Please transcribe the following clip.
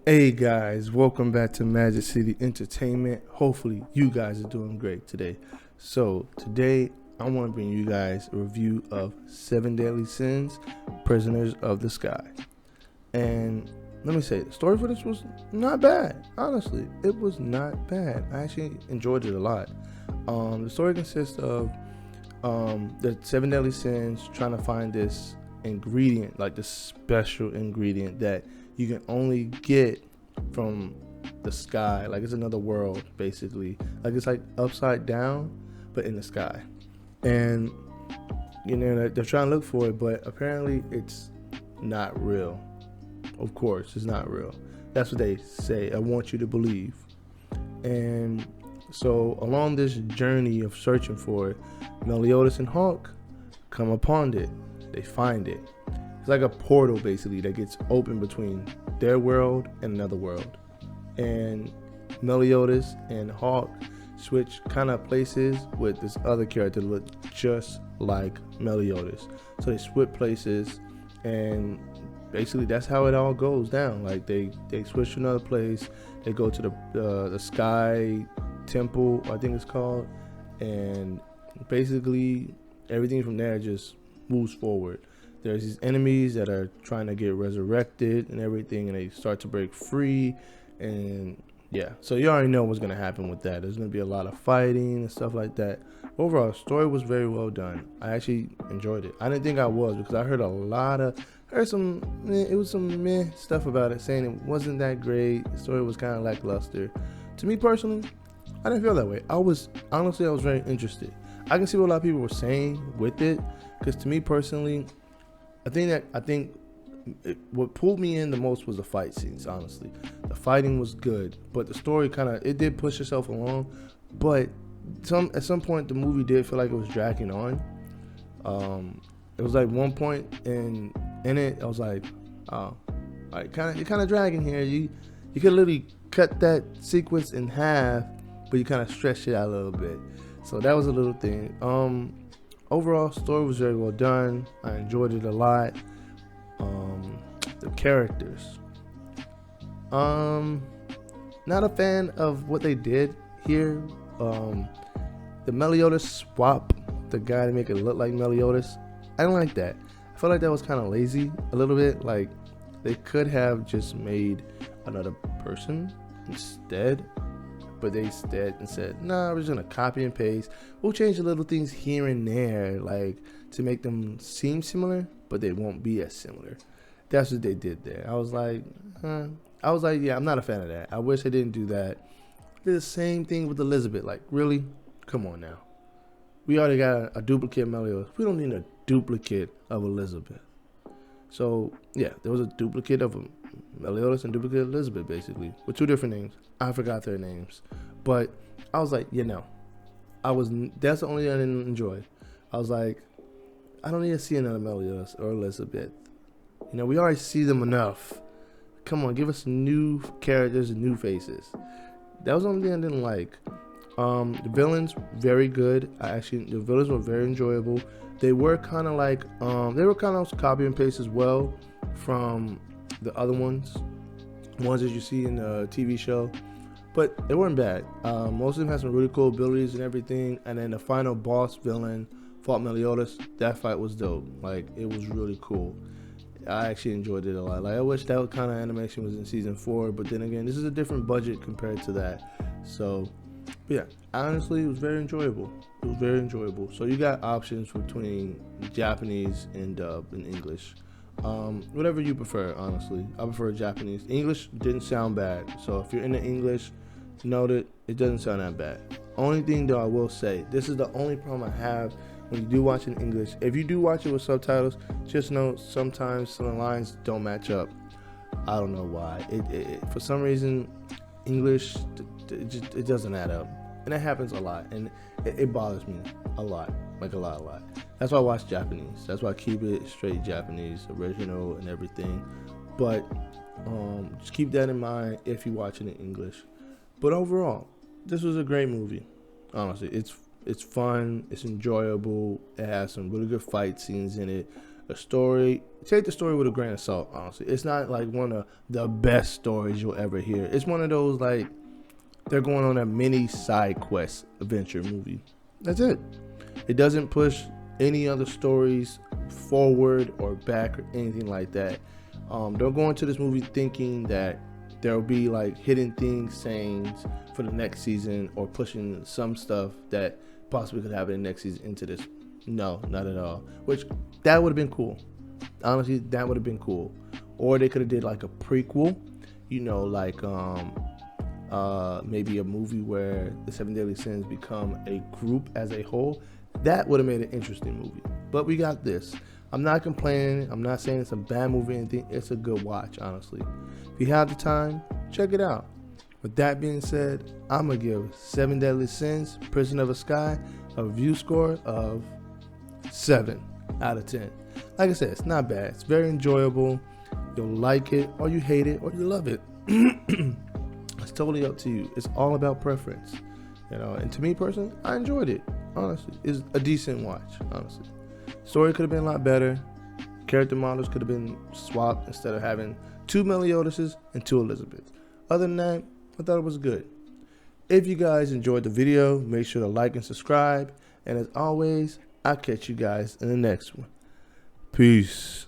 Hey guys, welcome back to Magic City Entertainment. Hopefully, you guys are doing great today. So, today I want to bring you guys a review of Seven Deadly Sins Prisoners of the Sky. And let me say, the story for this was not bad. Honestly, it was not bad. I actually enjoyed it a lot. The story consists of the Seven Deadly Sins trying to find this ingredient, like this special ingredient that you can only get from the sky. Like it's another world, basically. Like it's like upside down, but in the sky. And they're trying to look for it, but apparently it's not real. Of course, it's not real. That's what they say. I want you to believe. And so along this journey of searching for it, Meliodas and Hawk come upon it. They find it. It's like a portal basically that gets open between their world and another world. And Meliodas and Hawk switch kind of places with this other character that looked just like Meliodas. So they switch places, and basically that's how it all goes down. Like they switch to another place. They go to the Sky Temple, I think it's called, and basically everything from there just moves forward. There's these enemies that are trying to get resurrected and everything, and they start to break free. And yeah, so you already know what's going to happen with that. There's going to be a lot of fighting and stuff like that. Overall, the story was very well done. I actually enjoyed it. I didn't think I was, because I heard some meh stuff about it, saying it wasn't that great. The story was kind of lackluster. To me personally, I didn't feel that way. I was very interested. I can see what a lot of people were saying with it, because to me personally, what pulled me in the most was the fight scenes. Honestly, the fighting was good, but the story it did push itself along. But at some point, the movie did feel like it was dragging on. It was like one point in it, I was like, oh, you're kind of dragging here. You could literally cut that sequence in half, but you kind of stretched it out a little bit. So that was a little thing. Overall, story was very well done. I enjoyed it a lot. The characters. Not a fan of what they did here. The Meliodas swap, the guy to make it look like Meliodas. I don't like that. I felt like that was kind of lazy a little bit. Like they could have just made another person instead. But they said, nah, we're just gonna copy and paste. We'll change the little things here and there, like to make them seem similar, but they won't be as similar. That's what they did there. I was like, yeah, I'm not a fan of that. I wish they didn't do that. Did the same thing with Elizabeth. Like, really? Come on now. We already got a duplicate of Meliodas. We don't need a duplicate of Elizabeth. So yeah, there was a duplicate of Meliodas and duplicate of Elizabeth, basically, with two different names. I forgot their names, but I was like, that's the only thing I didn't enjoy. I was like, I don't need to see another Meliodas or Elizabeth. We already see them enough. Come on, give us new characters and new faces. That was the only thing I didn't like. The villains, very good. The villains were very enjoyable. They were kind of copy and paste as well from the other ones that you see in the TV show, but they weren't bad. Most of them had some really cool abilities and everything. And then the final boss villain fought Meliodas. That fight was dope. Like, it was really cool. I actually enjoyed it a lot. Like, I wish that kind of animation was in season 4, but then again, this is a different budget compared to that. So, but yeah, honestly, it was very enjoyable. So you got options between Japanese and dub in English. Whatever you prefer, honestly. I prefer Japanese. English didn't sound bad. So if you're into English, note it doesn't sound that bad. Only thing though I will say, this is the only problem I have when you do watch in English. If you do watch it with subtitles, just know sometimes some of the lines don't match up. I don't know why. It for some reason, English, it doesn't add up. And that happens a lot. And it bothers me a lot. Like a lot. That's why I watch Japanese. That's why I keep it straight Japanese, original and everything. But just keep that in mind if you watch it in English. But overall, this was a great movie. Honestly, it's fun. It's enjoyable. It has some really good fight scenes in it. a story. Take the story with a grain of salt, honestly. It's not like one of the best stories you'll ever hear. It's one of those like they're going on a mini side quest adventure movie. That's it. It doesn't push any other stories forward or back or anything like that. Don't go into this movie thinking that there'll be like hidden things, sayings for the next season, or pushing some stuff that possibly could happen in the next season into this. No, not at all. Which that would have been cool. Honestly, that would have been cool. Or they could have did like a prequel, you know, like maybe a movie where the Seven Deadly Sins become a group as a whole. That would have made an interesting movie. But we got this. I'm not complaining. I'm not saying it's a bad movie or anything. It's a good watch, honestly. If you have the time, check it out. With that being said, I'm going to give Seven Deadly Sins, Prison of a Sky, a review score of 7 out of 10. Like I said, it's not bad. It's very enjoyable. You'll like it, or you hate it, or you love it. It's totally up to you. It's all about preference. You know, and to me personally, I enjoyed it. Honestly, it's a decent watch. Honestly, story could have been a lot better. Character models could have been swapped instead of having 2 Meliodases and 2 Elizabeths. Other than that, I thought it was good. If you guys enjoyed the video, make sure to like and subscribe. And as always, I'll catch you guys in the next one. Peace.